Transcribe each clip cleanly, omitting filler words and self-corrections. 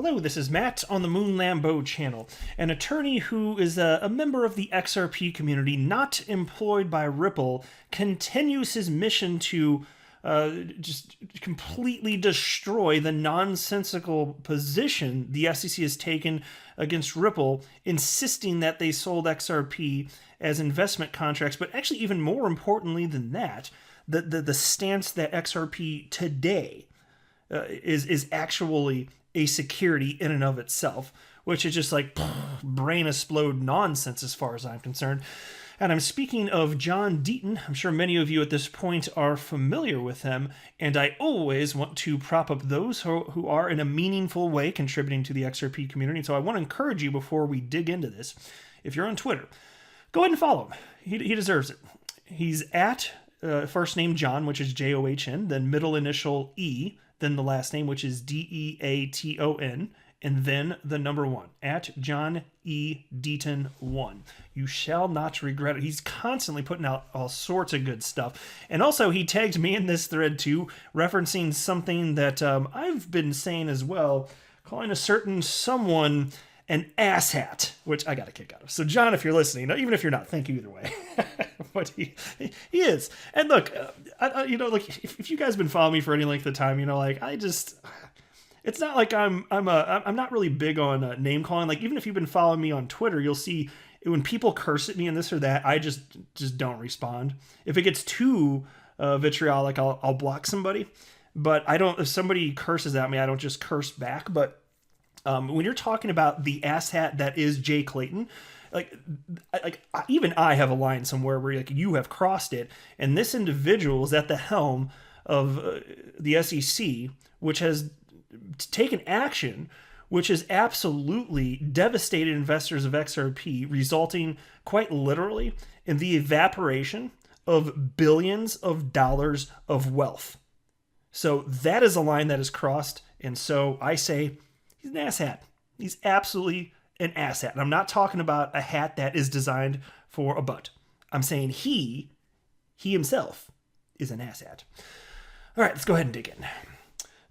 Hello, this is Matt on the Moon Lambeau channel, an attorney who is a member of the XRP community, not employed by Ripple, continues his mission to just completely destroy the nonsensical position the SEC has taken against Ripple, insisting that they sold XRP as investment contracts, but actually even more importantly than that, the stance that XRP today is actually a security in and of itself, which is just like brain explode nonsense as far as I'm concerned. And I'm speaking of John Deaton. I'm sure many of you at this point are familiar with him, and I always want to prop up those who are in a meaningful way contributing to the XRP community. So I want to encourage you before we dig into this, if you're on Twitter, go ahead and follow him. He deserves it. He's at first name John, which is John, then middle initial E, then the last name, which is Deaton, and then the number 1, at John E. Deaton 1. You shall not regret it. He's constantly putting out all sorts of good stuff. And also, he tagged me in this thread too, referencing something that I've been saying as well, calling a certain someone an asshat, which I got a kick out of. So, John, if you're listening, even if you're not, thank you either way. But he is. And look, if you guys have been following me for any length of time, it's not like I'm not really big on name calling. Like, even if you've been following me on Twitter, you'll see when people curse at me and this or that, I just don't respond. If it gets too vitriolic, I'll block somebody. But I don't. If somebody curses at me, I don't just curse back. But when you're talking about the asshat that is Jay Clayton, even I have a line somewhere where you have crossed it, and this individual is at the helm of the SEC, which has taken action, which has absolutely devastated investors of XRP, resulting quite literally in the evaporation of billions of dollars of wealth. So that is a line that is crossed, and so I say he's an asshat. He's absolutely an asshat. And I'm not talking about a hat that is designed for a butt. I'm saying he himself is an asshat. All right, let's go ahead and dig in.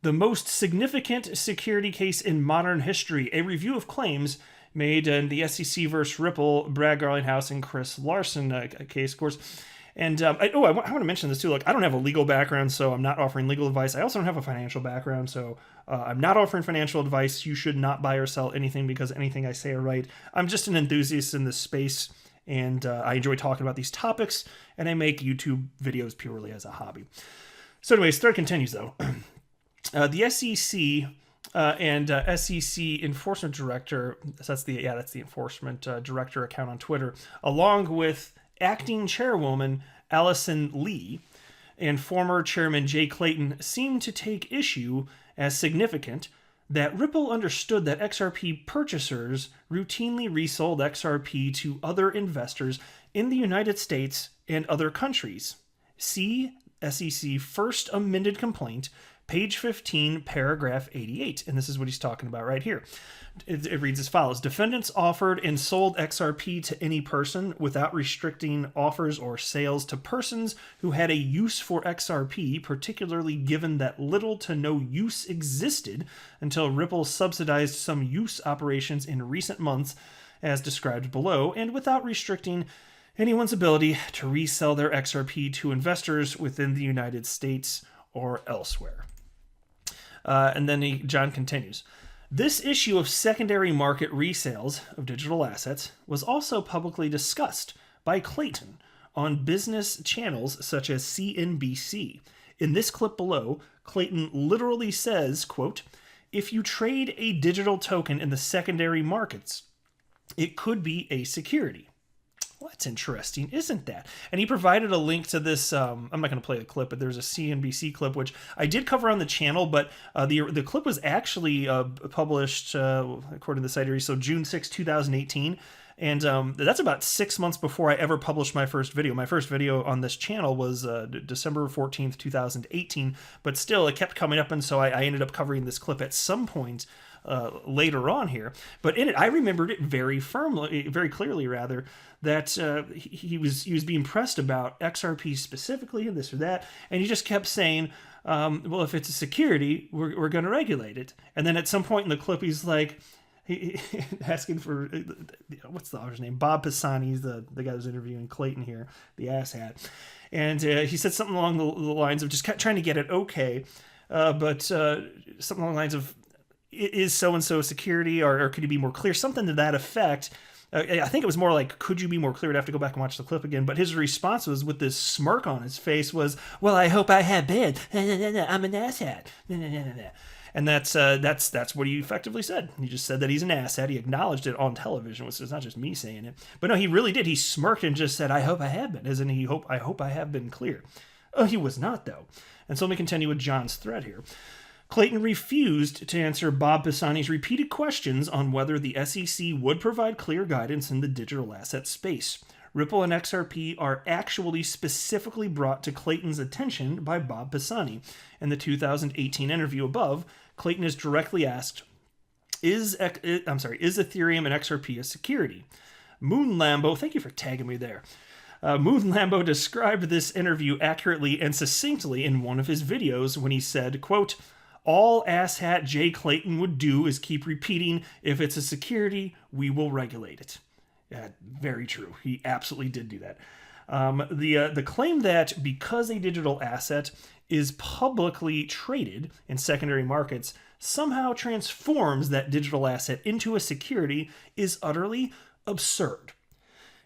The most significant security case in modern history, a review of claims made in the SEC versus Ripple, Brad Garlinghouse and Chris Larson case, of course. And I want to mention this too. Look, I don't have a legal background, so I'm not offering legal advice. I also don't have a financial background, so I'm not offering financial advice. You should not buy or sell anything because anything I say are right. I'm just an enthusiast in this space, and I enjoy talking about these topics, and I make YouTube videos purely as a hobby. So anyways, thread continues though. The SEC and SEC Enforcement Director, that's the Enforcement Director account on Twitter, along with acting chairwoman Allison Lee and former chairman Jay Clayton, seem to take issue as significant that Ripple understood that XRP purchasers routinely resold XRP to other investors in the United States and other countries. See SEC First Amended Complaint, page 15, paragraph 88. And this is what he's talking about right here. It reads as follows. Defendants offered and sold XRP to any person without restricting offers or sales to persons who had a use for XRP, particularly given that little to no use existed until Ripple subsidized some use operations in recent months, as described below, and without restricting anyone's ability to resell their XRP to investors within the United States or elsewhere. And then John continues. This issue of secondary market resales of digital assets was also publicly discussed by Clayton on business channels such as CNBC. In this clip below, Clayton literally says, quote, "If you trade a digital token in the secondary markets, it could be a security." Well, that's interesting, isn't that? And he provided a link to this. I'm not going to play the clip, but there's a CNBC clip, which I did cover on the channel, but the clip was actually published, according to the site here, so June 6, 2018. And that's about 6 months before I ever published my first video. My first video on this channel was December 14th, 2018, but still it kept coming up, and so I ended up covering this clip at some point later on here. But in it, I remembered it very clearly, that he was being pressed about XRP specifically and this or that, and he just kept saying, well, if it's a security, we're going to regulate it. And then at some point in the clip, he's like, he asking for, what's the author's name? Bob Pisani's the guy who's interviewing Clayton here, the asshat. And he said something along the lines of just trying to get it okay, but something along the lines of, is so-and-so security, or could you be more clear? Something to that effect. I think it was more like, could you be more clear? I'd have to go back and watch the clip again. But his response was, with this smirk on his face, was, well, I hope I have been. I'm an asshat. And that's what he effectively said. He just said that he's an asshat. He acknowledged it on television, which is not just me saying it. But no, he really did. He smirked and just said, I hope I have been. As in, I hope I have been clear. Oh, he was not, though. And so let me continue with John's thread here. Clayton refused to answer Bob Pisani's repeated questions on whether the SEC would provide clear guidance in the digital asset space. Ripple and XRP are actually specifically brought to Clayton's attention by Bob Pisani. In the 2018 interview above, Clayton is directly asked, is Ethereum and XRP a security? Moon Lambo, thank you for tagging me there. Moon Lambo described this interview accurately and succinctly in one of his videos when he said, quote, all asshat Jay Clayton would do is keep repeating, if it's a security, we will regulate it. Yeah, very true. He absolutely did do that. The claim that because a digital asset is publicly traded in secondary markets somehow transforms that digital asset into a security is utterly absurd.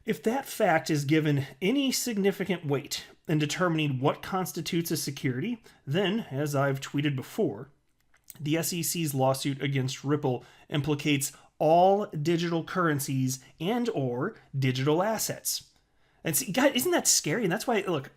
If that fact is given any significant weight in determining what constitutes a security, then, as I've tweeted before, the SEC's lawsuit against Ripple implicates all digital currencies and or digital assets. And see, guys, isn't that scary? And that's why, look,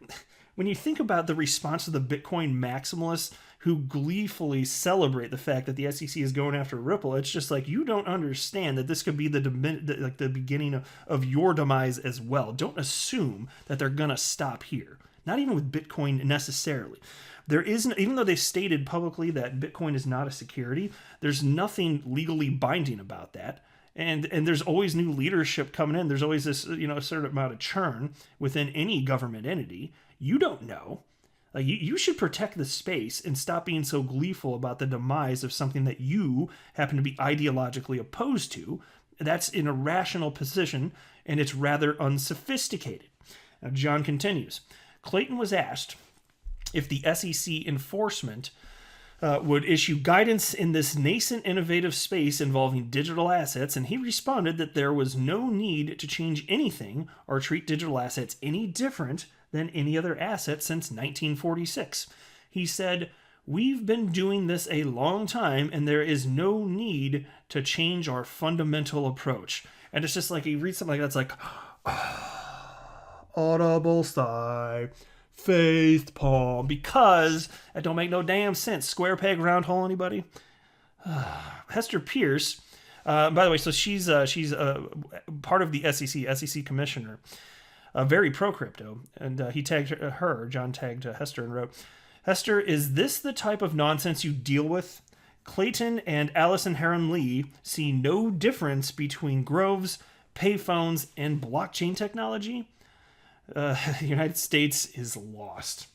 when you think about the response of the Bitcoin maximalists who gleefully celebrate the fact that the SEC is going after Ripple, it's just like, you don't understand that this could be the beginning of your demise as well. Don't assume that they're going to stop here. Not even with Bitcoin necessarily. There isn't, even though they stated publicly that Bitcoin is not a security, there's nothing legally binding about that. And there's always new leadership coming in. There's always this, a certain amount of churn within any government entity. You don't know. Like, you should protect the space and stop being so gleeful about the demise of something that you happen to be ideologically opposed to. That's an irrational position, and it's rather unsophisticated. Now, John continues. Clayton was asked if the SEC enforcement would issue guidance in this nascent innovative space involving digital assets, and he responded that there was no need to change anything or treat digital assets any different than any other asset since 1946. He said, we've been doing this a long time, and there is no need to change our fundamental approach. And it's just like, he reads something like that's like, audible sigh, faith palm, because that don't make no damn sense. Square peg, round hole, anybody? Hester Pierce, by the way, so she's part of the SEC commissioner, very pro-crypto, and he tagged her, John tagged Hester and wrote, Hester, is this the type of nonsense you deal with? Clayton and Allison Heron-Lee see no difference between Groves, payphones, and blockchain technology? The United States is lost.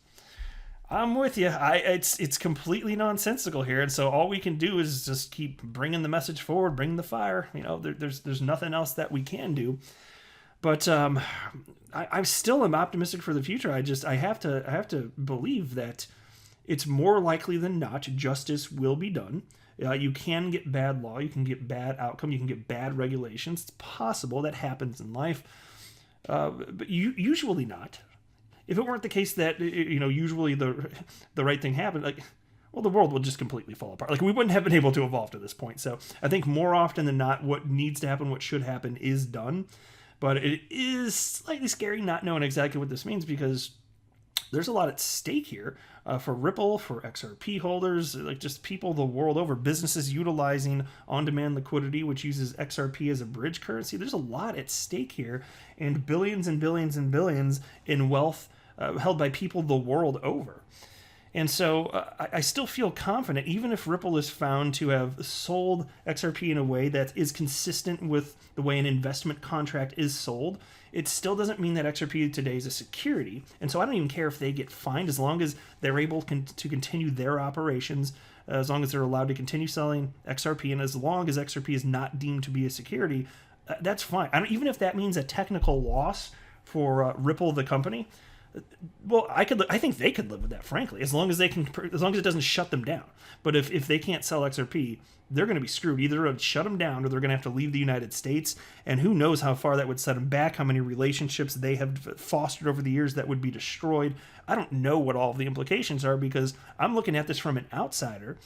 I'm with you. It's completely nonsensical here, and so all we can do is just keep bringing the message forward, bring the fire. There's nothing else that we can do. But I still am optimistic for the future. I have to believe that it's more likely than not justice will be done. You can get bad law, you can get bad outcome, you can get bad regulations. It's possible that happens in life. But usually not. If it weren't the case that, usually the right thing happened, the world would just completely fall apart. We wouldn't have been able to evolve to this point. So I think more often than not, what needs to happen, what should happen is done. But it is slightly scary not knowing exactly what this means, because there's a lot at stake here for Ripple, for XRP holders, just people the world over, businesses utilizing on-demand liquidity, which uses XRP as a bridge currency. There's a lot at stake here, and billions and billions and billions in wealth held by people the world over. And so I still feel confident, even if Ripple is found to have sold XRP in a way that is consistent with the way an investment contract is sold, it still doesn't mean that XRP today is a security. And so I don't even care if they get fined, as long as they're able to continue their operations, as long as they're allowed to continue selling XRP, and as long as XRP is not deemed to be a security, that's fine. Even if that means a technical loss for Ripple, the company, well, I think they could live with that, frankly, as long as it doesn't shut them down. But if they can't sell XRP, they're going to be screwed. Either it'll shut them down, or they're going to have to leave the United States. And who knows how far that would set them back, how many relationships they have fostered over the years that would be destroyed. I don't know what all of the implications are, because I'm looking at this from an outsider.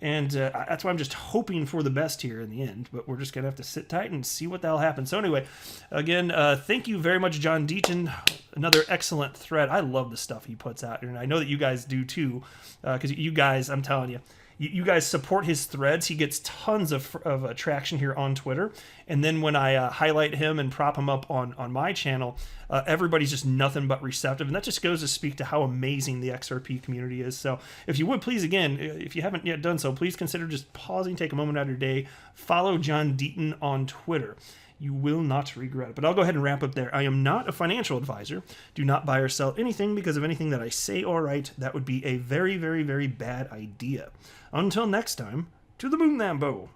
And that's why I'm just hoping for the best here in the end. But we're just going to have to sit tight and see what the hell happens. So anyway, again, thank you very much, John Deaton. Another excellent thread. I love the stuff he puts out. And I know that you guys do too. Because you guys, I'm telling you, you guys support his threads. He gets tons of traction here on Twitter. And then when I highlight him and prop him up on my channel, everybody's just nothing but receptive. And that just goes to speak to how amazing the XRP community is. So if you would, please, again, if you haven't yet done so, please consider just pausing, take a moment out of your day, follow John Deaton on Twitter. You will not regret it. But I'll go ahead and wrap up there. I am not a financial advisor. Do not buy or sell anything because of anything that I say or write. That would be a very, very, very bad idea. Until next time, to the moon, Lambo.